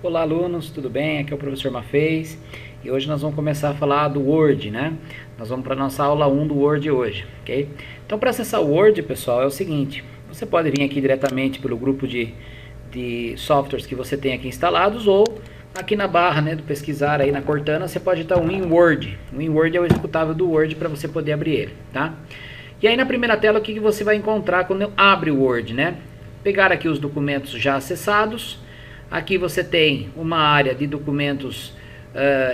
Olá alunos, tudo bem? Aqui é o professor Mafez e hoje nós vamos começar a falar do Word, né? Nós vamos para a nossa aula 1 do Word hoje, ok? Então para acessar o Word, pessoal, é o seguinte, você pode vir aqui diretamente pelo grupo de softwares que você tem aqui instalados ou aqui na barra, né, do pesquisar aí na Cortana, você pode digitar o WinWord. O WinWord é o executável do Word para você poder abrir ele, tá? E aí na primeira tela o que você vai encontrar quando abre o Word, né? Pegar aqui os documentos já acessados. Aqui você tem uma área de documentos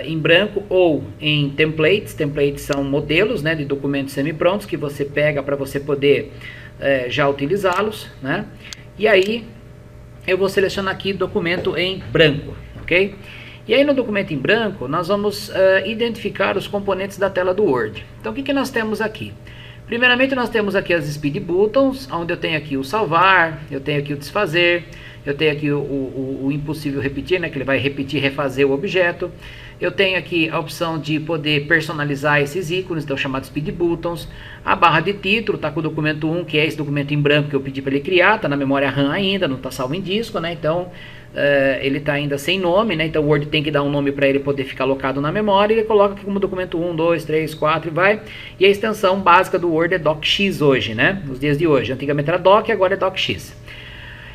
em branco ou em templates. Templates são modelos, né, de documentos semi-prontos que você pega para você poder já utilizá-los, né? E aí eu vou selecionar aqui documento em branco, ok? E aí no documento em branco nós vamos identificar os componentes da tela do Word. Então o que nós temos aqui? Primeiramente nós temos aqui as speed buttons, onde eu tenho aqui o salvar, eu tenho aqui o desfazer, eu tenho aqui o impossível repetir, né, que ele vai repetir, refazer o objeto. Eu tenho aqui a opção de poder personalizar esses ícones, então chamados speed buttons. A barra de título está com o documento 1, que é esse documento em branco que eu pedi para ele criar, está na memória RAM ainda, não está salvo em disco, né, então ele está ainda sem nome, né, então o Word tem que dar um nome para ele poder ficar alocado na memória, ele coloca aqui como documento 1, 2, 3, 4 e vai. E a extensão básica do Word é DocX hoje, né, nos dias de hoje. Antigamente era Doc, agora é DocX.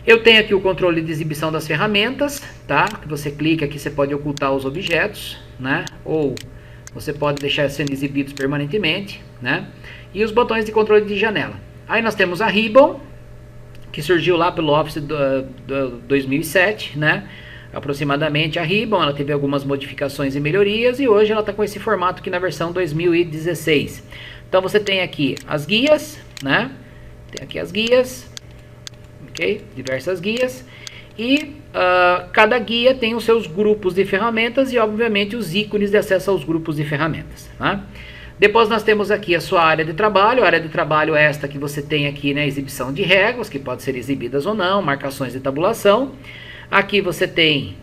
Eu tenho aqui o controle de exibição das ferramentas, tá? Que você clica aqui, você pode ocultar os objetos, né? Ou você pode deixar sendo exibidos permanentemente, né? E os botões de controle de janela. Aí nós temos a Ribbon, que surgiu lá pelo Office do 2007, né? Aproximadamente a Ribbon, ela teve algumas modificações e melhorias e hoje ela está com esse formato aqui na versão 2016. Então você tem aqui as guias, né? Tem aqui as guias. Okay? Diversas guias e cada guia tem os seus grupos de ferramentas e obviamente os ícones de acesso aos grupos de ferramentas, tá? Depois nós temos aqui a sua área de trabalho. A área de trabalho é esta que você tem aqui, né, exibição de réguas que podem ser exibidas ou não, marcações de tabulação. Aqui você tem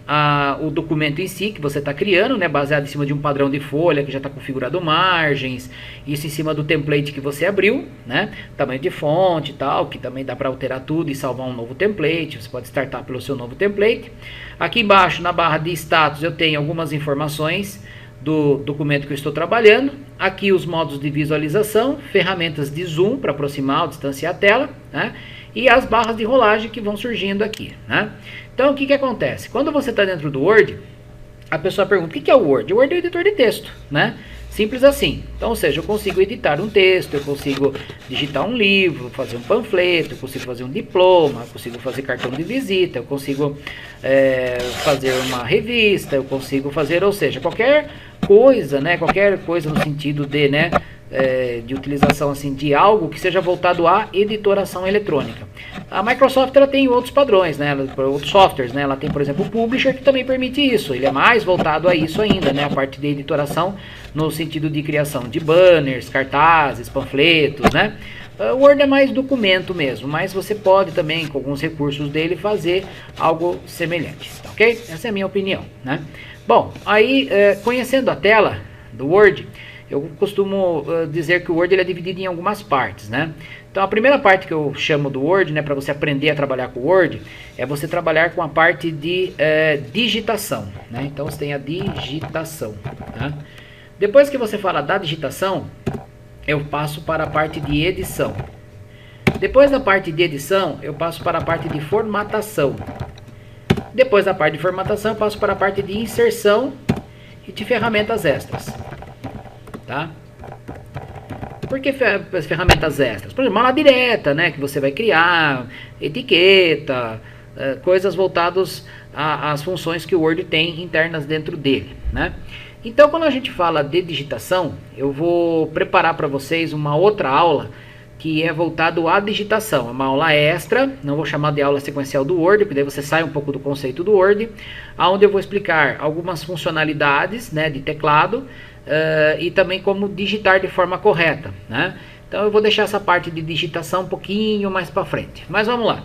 o documento em si que você está criando, né, baseado em cima de um padrão de folha que já está configurado margens, isso em cima do template que você abriu, né, tamanho de fonte e tal, que também dá para alterar tudo e salvar um novo template, você pode startar pelo seu novo template. Aqui embaixo na barra de status eu tenho algumas informações do documento que eu estou trabalhando. Aqui os modos de visualização, ferramentas de zoom para aproximar ou distanciar a tela, né? E as barras de rolagem que vão surgindo aqui, né? Então o que acontece? Quando você está dentro do Word, a pessoa pergunta, o que é o Word? O Word é o editor de texto, né? Simples assim. Então, ou seja, eu consigo editar um texto, eu consigo digitar um livro, fazer um panfleto, eu consigo fazer um diploma, eu consigo fazer cartão de visita, eu consigo fazer uma revista, eu consigo fazer, ou seja, qualquer coisa, né? Qualquer coisa no sentido de, né, de utilização assim de algo que seja voltado à editoração eletrônica. A Microsoft ela tem outros padrões, né, outros softwares, né, ela tem por exemplo o Publisher que também permite isso, ele é mais voltado a isso ainda, né, a parte de editoração no sentido de criação de banners, cartazes, panfletos, né. O Word é mais documento mesmo, mas você pode também com alguns recursos dele fazer algo semelhante, tá, ok? Essa é a minha opinião, né. Bom, aí conhecendo a tela do Word, eu costumo dizer que o Word ele é dividido em algumas partes, né? Então a primeira parte que eu chamo do Word, né, para você aprender a trabalhar com o Word, é você trabalhar com a parte de digitação, né? Então você tem a digitação, tá? Depois que você fala da digitação, eu passo para a parte de edição. Depois da parte de edição, eu passo para a parte de formatação. Depois da parte de formatação, eu passo para a parte de inserção e de ferramentas extras. Tá? Por que as ferramentas extras? Por exemplo, mala direta, né, que você vai criar, etiqueta, coisas voltadas às funções que o Word tem internas dentro dele, né? Então, quando a gente fala de digitação, eu vou preparar para vocês uma outra aula que é voltado à digitação, uma aula extra, não vou chamar de aula sequencial do Word, porque daí você sai um pouco do conceito do Word, onde eu vou explicar algumas funcionalidades, né, de teclado, e também como digitar de forma correta, né? Então eu vou deixar essa parte de digitação um pouquinho mais para frente. Mas vamos lá.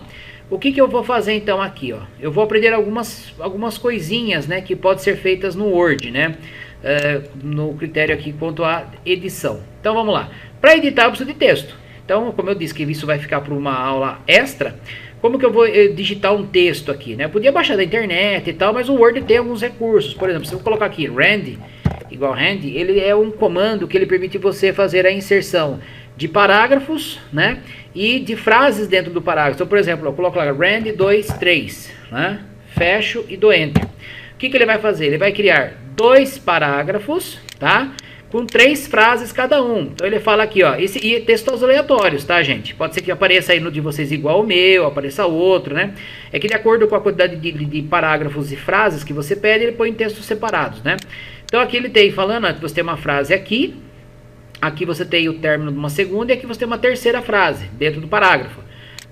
O que eu vou fazer então aqui, ó? Eu vou aprender algumas coisinhas, né, que podem ser feitas no Word, né? No critério aqui quanto à edição. Então vamos lá. Para editar eu preciso de texto. Então, como eu disse que isso vai ficar para uma aula extra, como que eu vou digitar um texto aqui, né? Eu podia baixar da internet e tal, mas o Word tem alguns recursos. Por exemplo, se eu colocar aqui rand, igual rand, ele é um comando que ele permite você fazer a inserção de parágrafos, né? E de frases dentro do parágrafo. Então, por exemplo, eu coloco lá rand 2, 3, né? Fecho e dou enter. O que ele vai fazer? Ele vai criar 2 parágrafos, tá? Com 3 frases cada um. Então ele fala aqui, ó, e textos aleatórios, tá, gente? Pode ser que apareça aí no de vocês igual o meu, apareça outro, né? É que de acordo com a quantidade de parágrafos e frases que você pede, ele põe em textos separados, né? Então aqui ele tem falando, ó, que você tem uma frase aqui você tem o término de uma segunda e aqui você tem uma terceira frase dentro do parágrafo,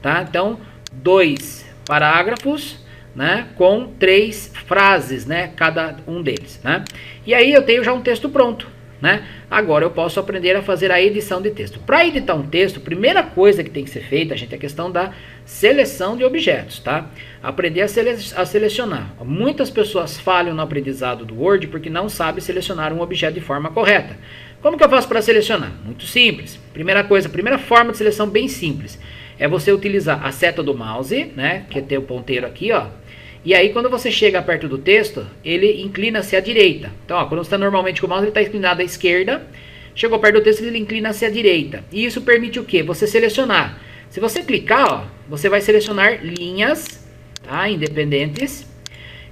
tá? Então, 2 parágrafos, né, com 3 frases, né, cada um deles, né? E aí eu tenho já um texto pronto, né? Agora eu posso aprender a fazer a edição de texto. Para editar um texto, a primeira coisa que tem que ser feita, gente, é a questão da seleção de objetos, tá? Aprender a selecionar. Muitas pessoas falham no aprendizado do Word porque não sabem selecionar um objeto de forma correta. Como que eu faço para selecionar? Muito simples. Primeira coisa, primeira forma de seleção bem simples é você utilizar a seta do mouse, né, que tem o ponteiro aqui, ó. E aí quando você chega perto do texto, ele inclina-se à direita. Então, ó, quando você está normalmente com o mouse, ele está inclinado à esquerda. Chegou perto do texto, ele inclina-se à direita. E isso permite o quê? Você selecionar. Se você clicar, ó, você vai selecionar linhas, tá, independentes.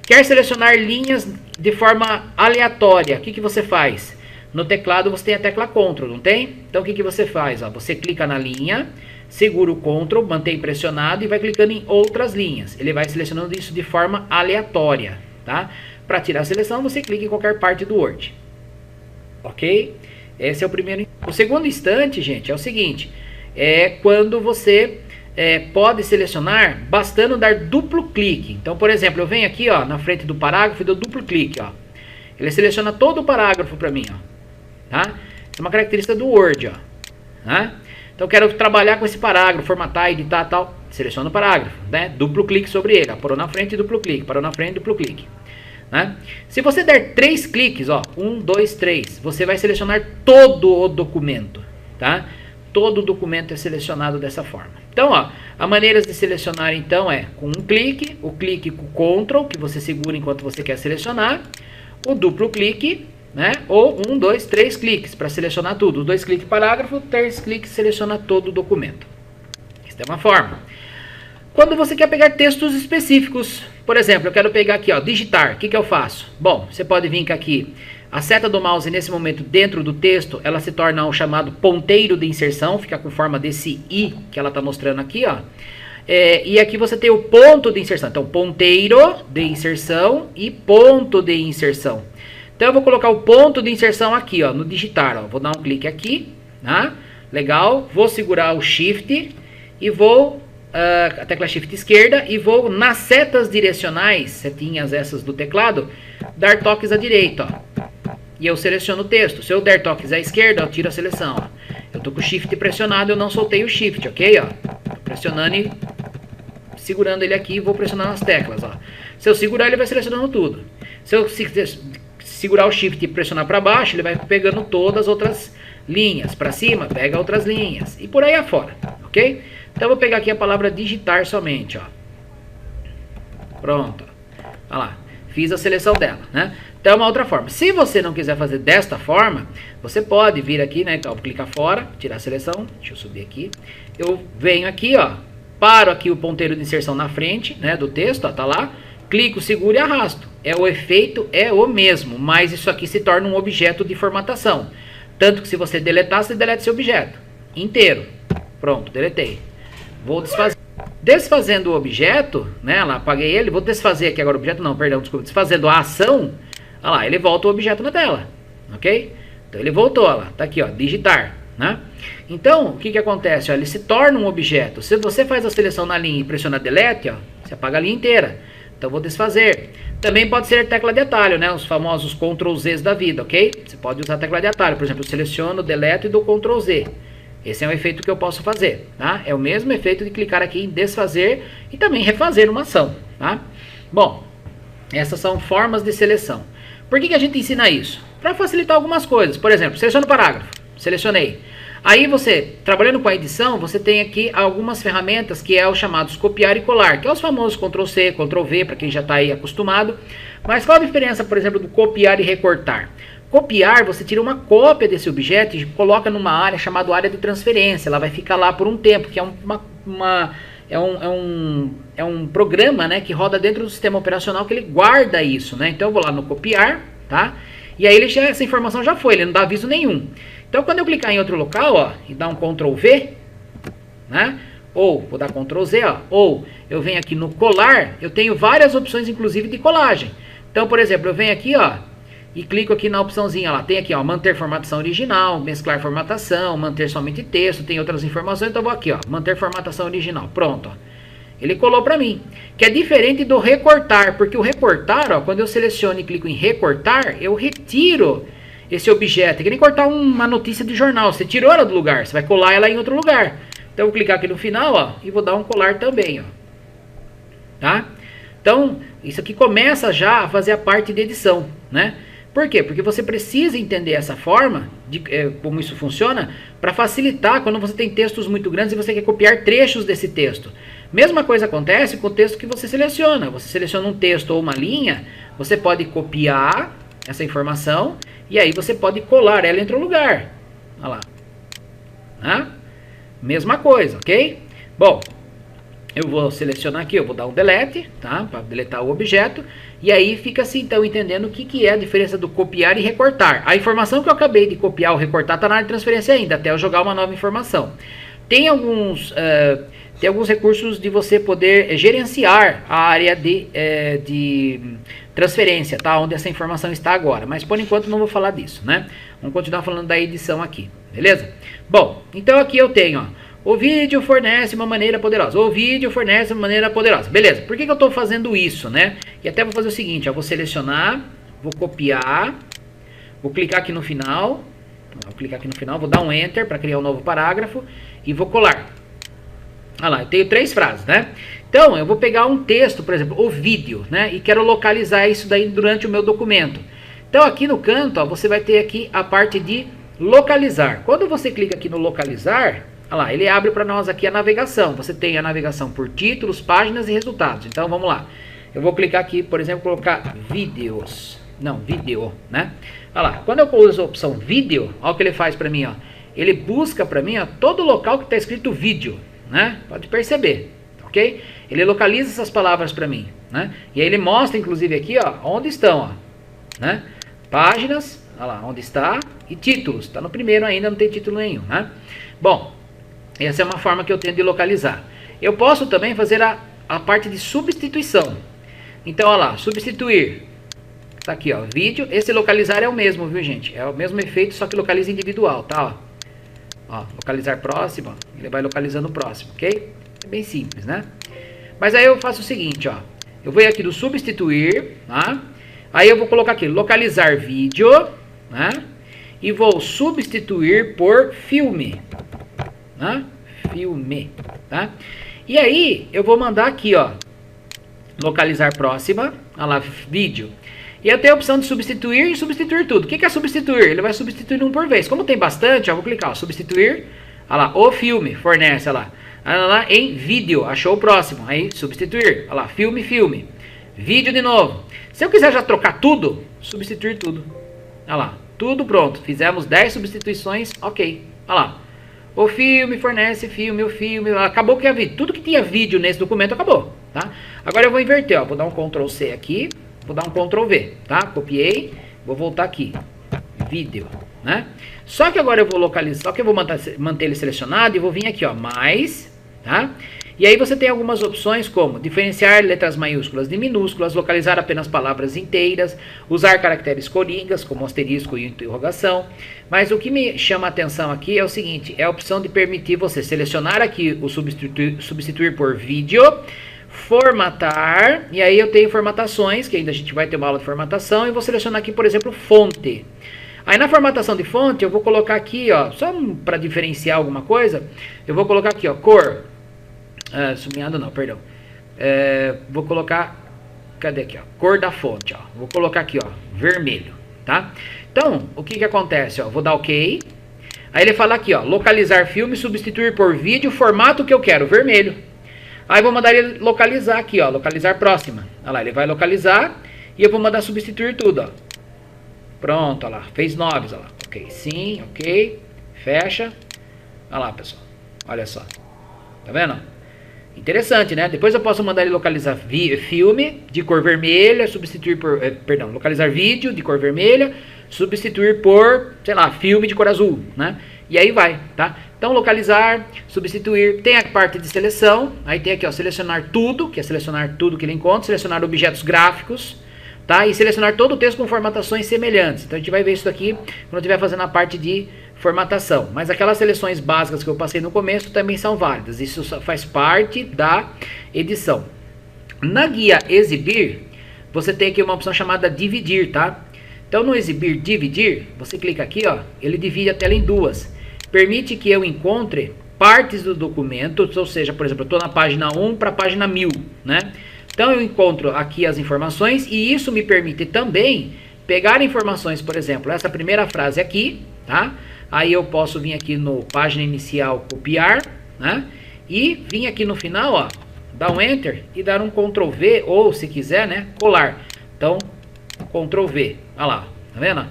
Quer selecionar linhas de forma aleatória, o que você faz? No teclado você tem a tecla Ctrl, não tem? Então o que você faz? Ó, você clica na linha, segura o Ctrl, mantém pressionado e vai clicando em outras linhas. Ele vai selecionando isso de forma aleatória, tá? Para tirar a seleção, você clica em qualquer parte do Word. Ok? Esse é o primeiro. O segundo instante, gente, é o seguinte. É quando você pode selecionar bastando dar duplo clique. Então, por exemplo, eu venho aqui, ó, na frente do parágrafo e dou duplo clique, ó. Ele seleciona todo o parágrafo para mim, ó. Tá? É uma característica do Word, ó. Tá? Então eu quero trabalhar com esse parágrafo, formatar, editar, tal. Seleciona o parágrafo, né? Duplo clique sobre ele, ó. Parou na frente, duplo clique, parou na frente, duplo clique, né? Se você der 3 cliques, ó, 1, 2, 3, você vai selecionar todo o documento, tá? Todo o documento é selecionado dessa forma. Então, ó, a maneira de selecionar então é com um clique, o clique com Ctrl, que você segura enquanto você quer selecionar, o duplo clique, né? Ou 1, 2, 3 cliques para selecionar tudo. 2 cliques parágrafo, 3 cliques seleciona todo o documento. Essa é uma forma. Quando você quer pegar textos específicos, por exemplo, eu quero pegar aqui, ó, digitar. O que eu faço? Bom, você pode vir aqui. A seta do mouse nesse momento dentro do texto, ela se torna o chamado ponteiro de inserção, fica com forma desse I que ela está mostrando aqui, ó. E aqui você tem o ponto de inserção. Então, ponteiro de inserção e ponto de inserção. Então eu vou colocar o ponto de inserção aqui, ó, no digitar, ó. Vou dar um clique aqui, tá? Legal. Vou segurar o Shift e vou, a tecla Shift esquerda, e vou nas setas direcionais, setinhas essas do teclado, dar toques à direita, ó. E eu seleciono o texto. Se eu der toques à esquerda, eu tiro a seleção, ó. Eu tô com o Shift pressionado, eu não soltei o Shift, ok, ó? Tô pressionando e segurando ele aqui, vou pressionando as teclas, ó. Se eu segurar, ele vai selecionando tudo. Se eu segurar o Shift e pressionar para baixo, ele vai pegando todas as outras linhas. Para cima, pega outras linhas. E por aí afora, ok? Então eu vou pegar aqui a palavra digitar somente, ó. Pronto. Olha lá. Fiz a seleção dela, né? Então é uma outra forma. Se você não quiser fazer desta forma, você pode vir aqui, né? Então, clicar fora, tirar a seleção. Deixa eu subir aqui. Eu venho aqui, ó. Paro aqui o ponteiro de inserção na frente, né? Do texto, ó. Tá lá. Clico, seguro e arrasto. O efeito é o mesmo, mas isso aqui se torna um objeto de formatação. Tanto que se você deletar, você deleta esse objeto inteiro. Pronto, deletei. Vou desfazer. Desfazendo o objeto, né? Lá, apaguei ele. Vou desfazer aqui agora o objeto. Não, perdão, desculpa. Desfazendo a ação. Olha lá, ele volta o objeto na tela. Ok? Então ele voltou, olha lá. Tá aqui, ó, digitar. Né? Então, o que acontece? Ó, ele se torna um objeto. Se você faz a seleção na linha e pressiona Delete, ó, você apaga a linha inteira. Então vou desfazer. Também pode ser tecla de atalho, né? Os famosos Ctrl Z da vida, ok? Você pode usar a tecla de atalho. Por exemplo, eu seleciono, deleto e dou Ctrl Z. Esse é um efeito que eu posso fazer, tá? É o mesmo efeito de clicar aqui em desfazer e também refazer uma ação, tá? Bom, essas são formas de seleção. Por que a gente ensina isso? Para facilitar algumas coisas. Por exemplo, seleciono o parágrafo. Selecionei. Aí você, trabalhando com a edição, você tem aqui algumas ferramentas que é os chamados copiar e colar, que é os famosos Ctrl+C, Ctrl+V, para quem já está aí acostumado. Mas qual a diferença, por exemplo, do copiar e recortar? Copiar, você tira uma cópia desse objeto e coloca numa área chamada área de transferência. Ela vai ficar lá por um tempo, que é um programa, né, que roda dentro do sistema operacional que ele guarda isso, né? Então eu vou lá no copiar, tá? E aí essa informação já foi, ele não dá aviso nenhum. Então quando eu clicar em outro local, ó, e dar um Ctrl+V, né? Ou vou dar Ctrl+Z, ó, ou eu venho aqui no colar, eu tenho várias opções, inclusive de colagem. Então, por exemplo, eu venho aqui, ó, e clico aqui na opçãozinha lá, tem aqui, ó, manter formatação original, mesclar formatação, manter somente texto, tem outras informações, então eu vou aqui, ó, manter formatação original, pronto, ó. Ele colou para mim, que é diferente do recortar, porque o recortar, ó, quando eu seleciono e clico em recortar, eu retiro esse objeto, é que nem cortar uma notícia de jornal, você tirou ela do lugar, você vai colar ela em outro lugar. Então eu vou clicar aqui no final, ó, e vou dar um colar também, ó, tá? Então, isso aqui começa já a fazer a parte de edição, né? Por quê? Porque você precisa entender essa forma, de como isso funciona, para facilitar quando você tem textos muito grandes e você quer copiar trechos desse texto. Mesma coisa acontece com o texto que você seleciona. Você seleciona um texto ou uma linha, você pode copiar essa informação e aí você pode colar ela em outro lugar. Olha lá. Tá? Mesma coisa, ok? Bom, eu vou selecionar aqui, eu vou dar um delete, tá? Para deletar o objeto. E aí fica assim, então, entendendo o que é a diferença do copiar e recortar. A informação que eu acabei de copiar ou recortar está na área de transferência ainda, até eu jogar uma nova informação. Tem alguns recursos de você poder gerenciar a área de transferência, tá? Onde essa informação está agora. Mas por enquanto não vou falar disso, né? Vamos continuar falando da edição aqui, beleza? Bom, então aqui eu tenho, ó, o vídeo fornece uma maneira poderosa. O vídeo fornece uma maneira poderosa. Beleza, por que eu estou fazendo isso, né? E até vou fazer o seguinte, ó, vou selecionar, vou copiar, vou clicar aqui no final, vou dar um Enter para criar um novo parágrafo e vou colar. Olha lá, eu tenho 3 frases, né? Então, eu vou pegar um texto, por exemplo, o vídeo, né? E quero localizar isso daí durante o meu documento. Então, aqui no canto, ó, você vai ter aqui a parte de localizar. Quando você clica aqui no localizar, olha lá, ele abre para nós aqui a navegação. Você tem a navegação por títulos, páginas e resultados. Então, vamos lá. Eu vou clicar aqui, por exemplo, colocar vídeos. Não, vídeo, né? Olha lá, quando eu uso a opção vídeo, olha o que ele faz para mim, ó. Ele busca para mim, ó, todo local que está escrito vídeo, né? Pode perceber, ok? Ele localiza essas palavras para mim, né? E aí ele mostra, inclusive, aqui, ó, onde estão, ó, né? Páginas, olha lá, onde está, e títulos. Está no primeiro ainda, não tem título nenhum, né? Bom, essa é uma forma que eu tenho de localizar. Eu posso também fazer a parte de substituição. Então, olha lá, substituir. Tá aqui, ó, vídeo. Esse localizar é o mesmo, viu, gente? É o mesmo efeito, só que localiza individual, tá? Ó, localizar próximo, ó, ele vai localizando o próximo, ok? É bem simples, né? Mas aí eu faço o seguinte, ó. Eu vou aqui do substituir, tá? Aí eu vou colocar aqui, localizar vídeo, né? E vou substituir por filme, né? Filme, tá? E aí eu vou mandar aqui, ó, localizar próxima, olha lá, vídeo. E eu tenho a opção de substituir e substituir tudo. O que é substituir? Ele vai substituir um por vez. Como tem bastante, ó, vou clicar, ó, substituir, olha lá, o filme, fornece, olha lá, em vídeo, achou o próximo, aí substituir, olha lá, filme, filme, vídeo de novo. Se eu quiser já trocar tudo, substituir tudo, olha lá, tudo pronto, fizemos 10 substituições, ok, olha lá. O filme fornece filme, o filme, acabou que havia tudo que tinha vídeo nesse documento acabou, tá? Agora eu vou inverter, ó, vou dar um Ctrl C aqui, vou dar um Ctrl V, tá? Copiei, vou voltar aqui, vídeo, né? Só que agora eu vou localizar, só que eu vou manter ele selecionado e vou vir aqui, ó, mais, tá? E aí você tem algumas opções como diferenciar letras maiúsculas de minúsculas, localizar apenas palavras inteiras, usar caracteres coringas, como asterisco e interrogação. Mas o que me chama a atenção aqui é o seguinte, é a opção de permitir você selecionar aqui o substituir por vídeo, formatar, e aí eu tenho formatações, que ainda a gente vai ter uma aula de formatação, e vou selecionar aqui, por exemplo, fonte. Aí na formatação de fonte eu vou colocar aqui, ó, só para diferenciar alguma coisa, eu vou colocar aqui, ó, cor. Sublinhado não, perdão. Vou colocar, cadê aqui, ó? Cor da fonte, ó. Vou colocar aqui, ó, vermelho, tá? Então, o que que acontece, ó? Vou dar OK. Aí ele fala aqui, ó, localizar filme, substituir por vídeo, formato que eu quero, vermelho. Aí eu vou mandar ele localizar aqui, ó, localizar próxima. Olha lá, ele vai localizar e eu vou mandar substituir tudo, ó. Pronto, olha lá, fez noves, olha lá. Ok, sim, ok, fecha. Olha lá, pessoal, olha só. Tá vendo? Interessante, né? Depois eu posso mandar ele localizar filme de cor vermelha, substituir por, perdão, localizar vídeo de cor vermelha, substituir por, sei lá, filme de cor azul, né? E aí vai, tá? Então, localizar, substituir, tem a parte de seleção, aí tem aqui, ó, selecionar tudo, que é selecionar tudo que ele encontra, selecionar objetos gráficos, tá? E selecionar todo o texto com formatações semelhantes. Então, a gente vai ver isso aqui quando eu estiver fazendo a parte de formatação. Mas aquelas seleções básicas que eu passei no começo também são válidas. Isso faz parte da edição. Na guia exibir, você tem aqui uma opção chamada dividir, tá? Então, no exibir, dividir, você clica aqui, ó, ele divide a tela em duas. Permite que eu encontre partes do documento, ou seja, por exemplo, eu estou na página 1 para a página 1000, né? Então, eu encontro aqui as informações e isso me permite também pegar informações, por exemplo, essa primeira frase aqui, tá? Aí eu posso vir aqui no página inicial, copiar, né? E vir aqui no final, ó, dar um Enter e dar um Ctrl V, ou se quiser, né, colar. Então, Ctrl V, olha lá, tá vendo?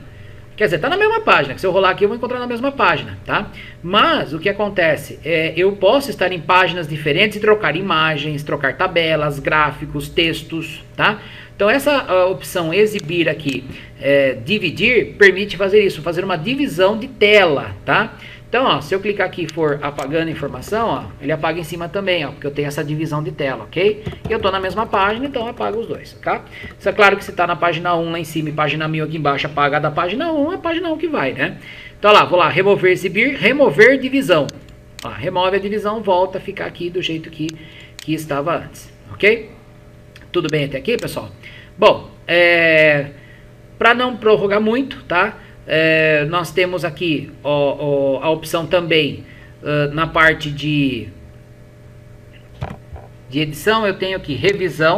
Quer dizer, tá na mesma página, que se eu rolar aqui eu vou encontrar na mesma página, tá? Mas o que acontece é, eu posso estar em páginas diferentes e trocar imagens, trocar tabelas, gráficos, textos, tá? Então essa opção exibir aqui, dividir, permite fazer isso, fazer uma divisão de tela, tá? Então, ó, se eu clicar aqui e for apagando a informação, ó, ele apaga em cima também, ó, porque eu tenho essa divisão de tela, ok? E eu tô na mesma página, então eu apago os dois, tá? Isso é claro que se tá na página 1 lá em cima e página 1000 aqui embaixo, apagar da página 1, é a página 1 que vai, né? Então, lá, vou lá, remover, exibir, remover divisão. Ó, remove a divisão, volta a ficar aqui do jeito que estava antes, ok? Tudo bem até aqui, pessoal? Bom, para não prorrogar muito, tá? Nós temos aqui a opção também na parte de edição, eu tenho aqui revisão.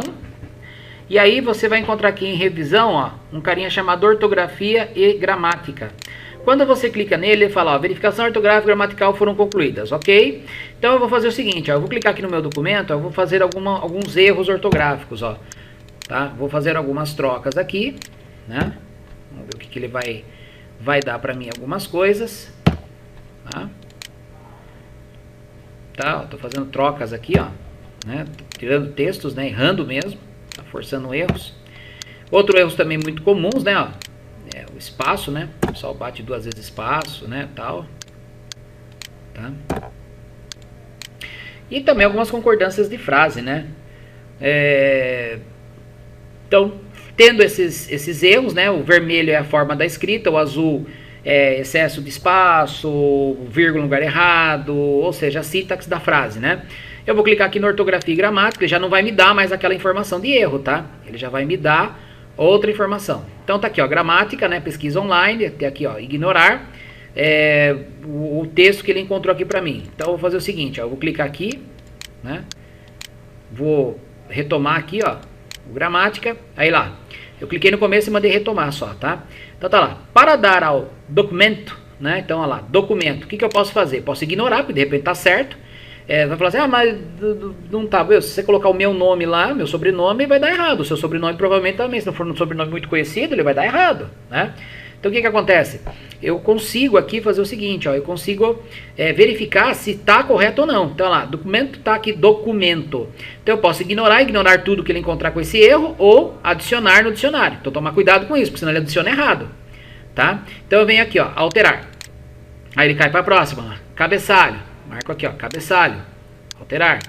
E aí você vai encontrar aqui em revisão, ó, um carinha chamado ortografia e gramática. Quando você clica nele, ele fala, ó, verificação ortográfica e gramatical foram concluídas, ok? Então eu vou fazer o seguinte, ó, eu vou clicar aqui no meu documento, eu vou fazer alguns erros ortográficos, ó, tá? Vou fazer algumas trocas aqui, né? Vamos ver o que ele vai dar para mim algumas coisas, tá? Tá, ó, tô fazendo trocas aqui, ó, né? Tirando textos, né? Errando mesmo, tá forçando erros. Outros erros também muito comuns, né? Ó, o espaço, né? O pessoal bate duas vezes espaço, né? Tal, tá? E também algumas concordâncias de frase, né? Então, tendo esses erros, né? O vermelho é a forma da escrita, o azul é excesso de espaço, vírgula no lugar errado, ou seja, a sintaxe da frase, né? Eu vou clicar aqui no ortografia e gramática, ele já não vai me dar mais aquela informação de erro, tá? Ele já vai me dar outra informação. Então tá aqui, ó, gramática, né? Pesquisa online, tem aqui, ó, ignorar o texto que ele encontrou aqui pra mim. Então eu vou fazer o seguinte, ó, eu vou clicar aqui, né? Vou retomar aqui, ó, o gramática, aí lá. Eu cliquei no começo e mandei retomar só, tá? Então tá lá. Para dar ao documento, né? Então, ó lá, documento. O que eu posso fazer? Posso ignorar, porque de repente tá certo. Vai falar assim, ah, mas não tá. Se você colocar o meu nome lá, meu sobrenome, vai dar errado. O seu sobrenome provavelmente também, se não for um sobrenome muito conhecido, ele vai dar errado, né? Então o que acontece? Eu consigo aqui fazer o seguinte, ó, eu consigo verificar se está correto ou não. Então lá, documento, tá aqui documento. Então eu posso ignorar tudo que ele encontrar com esse erro ou adicionar no dicionário. Então tomar cuidado com isso, porque senão ele adiciona errado, tá? Então eu venho aqui, ó, alterar. Aí ele cai para a próxima, cabeçalho. Marco aqui, ó, cabeçalho, alterar.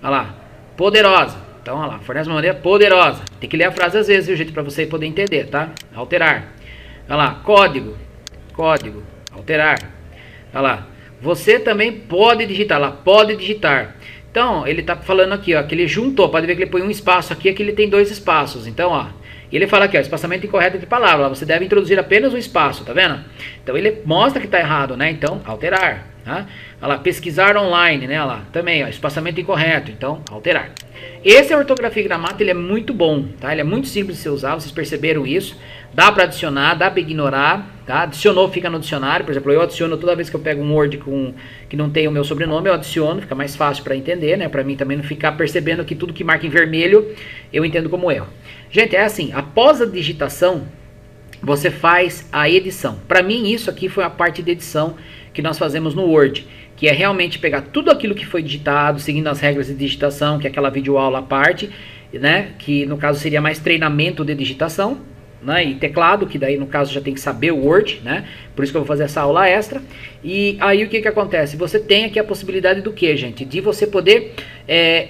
Olha lá, poderosa. Então, olha lá, fornece uma maneira poderosa. Tem que ler a frase às vezes, viu, gente, para você poder entender, tá? Alterar. Olha lá, código, alterar. Olha lá, você também pode digitar, lá, pode digitar. Então, ele tá falando aqui, ó, que ele juntou, pode ver que ele põe um espaço aqui, aqui ele tem dois espaços. Então, ó, ele fala aqui, ó, espaçamento incorreto entre palavras, você deve introduzir apenas um espaço, tá vendo? Então, ele mostra que tá errado, né? Então, alterar. Tá? Olha lá, pesquisar online, né? Olha lá, também, ó, espaçamento incorreto, então alterar. Esse ortografia e gramática, ele é muito bom, tá? Ele é muito simples de ser usado, vocês perceberam isso? Dá para adicionar, dá para ignorar, tá? Adicionou, fica no dicionário. Por exemplo, eu adiciono toda vez que eu pego um Word que não tem o meu sobrenome, eu adiciono, fica mais fácil para entender, né? Para mim também não ficar percebendo que tudo que marca em vermelho eu entendo como erro. Gente, é assim, após a digitação, você faz a edição. Para mim, isso aqui foi a parte de edição que nós fazemos no Word, que é realmente pegar tudo aquilo que foi digitado, seguindo as regras de digitação, que é aquela videoaula à parte, né? Que no caso seria mais treinamento de digitação, né, e teclado, que daí no caso já tem que saber o Word, né? Por isso que eu vou fazer essa aula extra. E aí o que acontece? Você tem aqui a possibilidade do que, gente? De você poder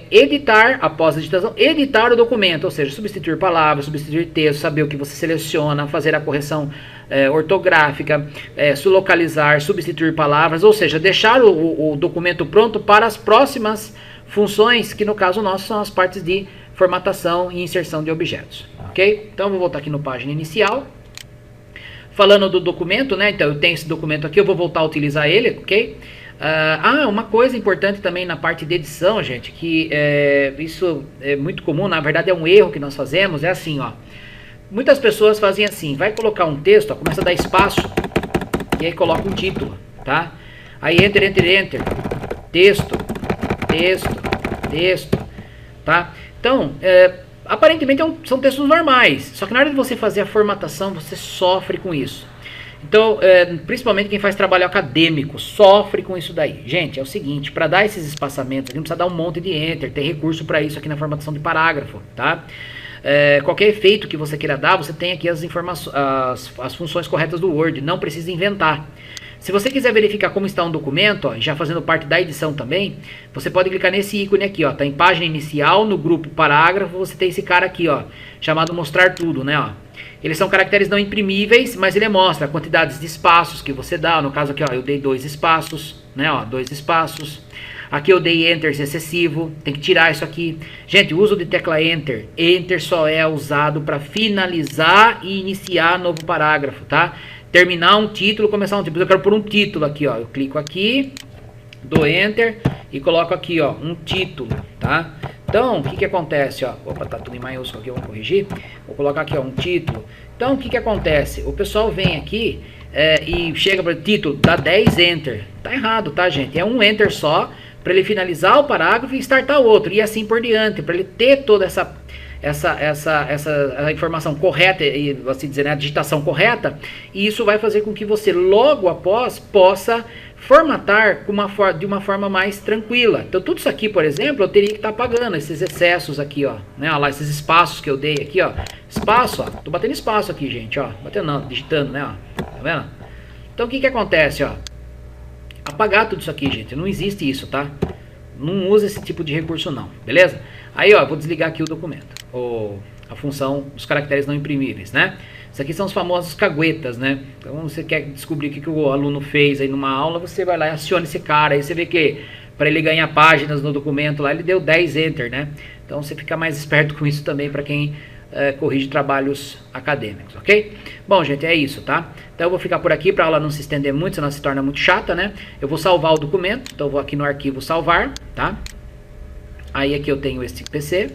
editar, após a digitação, editar o documento, ou seja, substituir palavras, substituir texto, saber o que você seleciona, fazer a correção ortográfica, localizar, substituir palavras, ou seja, deixar o documento pronto para as próximas funções, que no caso nosso são as partes de formatação e inserção de objetos, ok? Então eu vou voltar aqui no página inicial, falando do documento, né? Então eu tenho esse documento aqui, eu vou voltar a utilizar ele, ok? Uma coisa importante também na parte de edição, gente, que isso é muito comum, na verdade é um erro que nós fazemos, é assim, ó. Muitas pessoas fazem assim, vai colocar um texto, ó, começa a dar espaço, e aí coloca um título, tá? Aí enter, texto, tá? Então, aparentemente são textos normais, só que na hora de você fazer a formatação, você sofre com isso. Então, principalmente quem faz trabalho acadêmico, sofre com isso daí. Gente, é o seguinte, para dar esses espaçamentos, a gente precisa dar um monte de enter, tem recurso para isso aqui na formatação de parágrafo, tá? Qualquer efeito que você queira dar, você tem aqui as informações, as funções corretas do Word, não precisa inventar. Se você quiser verificar como está um documento, ó, já fazendo parte da edição também, você pode clicar nesse ícone aqui, ó, tá em página inicial, no grupo parágrafo, você tem esse cara aqui, ó, chamado mostrar tudo, né, ó. Eles são caracteres não imprimíveis, mas ele mostra quantidades de espaços que você dá, no caso aqui, ó, eu dei 2 espaços, né, ó, 2 espaços. Aqui eu dei enter excessivo, tem que tirar isso aqui. Gente, o uso de tecla enter, enter só é usado para finalizar e iniciar novo parágrafo, tá? Terminar um título, começar um título. Eu quero pôr um título aqui, ó. Eu clico aqui, dou enter e coloco aqui, ó, um título, tá? Então, o que acontece, ó? Opa, tá tudo em maiúsculo aqui, eu vou corrigir. Vou colocar aqui, ó, um título. Então, o que acontece? O pessoal vem aqui e chega para o título, dá 10 enter. Tá errado, tá, gente? É um enter só para ele finalizar o parágrafo e startar outro. E assim por diante, para ele ter toda essa informação correta, e assim dizer, né, a digitação correta, e isso vai fazer com que você logo após possa formatar de uma forma mais tranquila. Então tudo isso aqui, por exemplo, eu teria que estar apagando esses excessos aqui, ó, né, olha lá, esses espaços que eu dei aqui, ó, espaço, ó, tô batendo espaço aqui, gente, ó, batendo não, digitando, né, ó, tá vendo? Então o que acontece, ó, apagar tudo isso aqui, gente, não existe isso, tá? Não usa esse tipo de recurso não, beleza? Aí, ó, vou desligar aqui o documento, a função dos caracteres não imprimíveis, né? Isso aqui são os famosos caguetas, né? Então, você quer descobrir o que o aluno fez aí numa aula, você vai lá e aciona esse cara, aí você vê que para ele ganhar páginas no documento lá, ele deu 10 enter, né? Então, você fica mais esperto com isso também para quem corrige trabalhos acadêmicos, ok? Bom, gente, é isso, tá? Então eu vou ficar por aqui para a aula não se estender muito, senão se torna muito chata, né? Eu vou salvar o documento, então eu vou aqui no arquivo salvar, tá? Aí aqui eu tenho esse PC,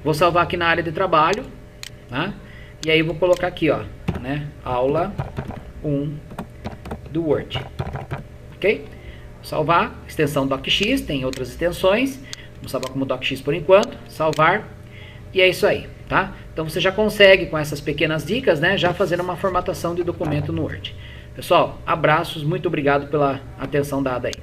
vou salvar aqui na área de trabalho, tá? E aí eu vou colocar aqui, ó, né? Aula 1 do Word, ok? Salvar, extensão DocX, tem outras extensões, vou salvar como DocX por enquanto, salvar. E é isso aí, tá? Então você já consegue, com essas pequenas dicas, né, já fazer uma formatação de documento no Word. Pessoal, abraços, muito obrigado pela atenção dada aí.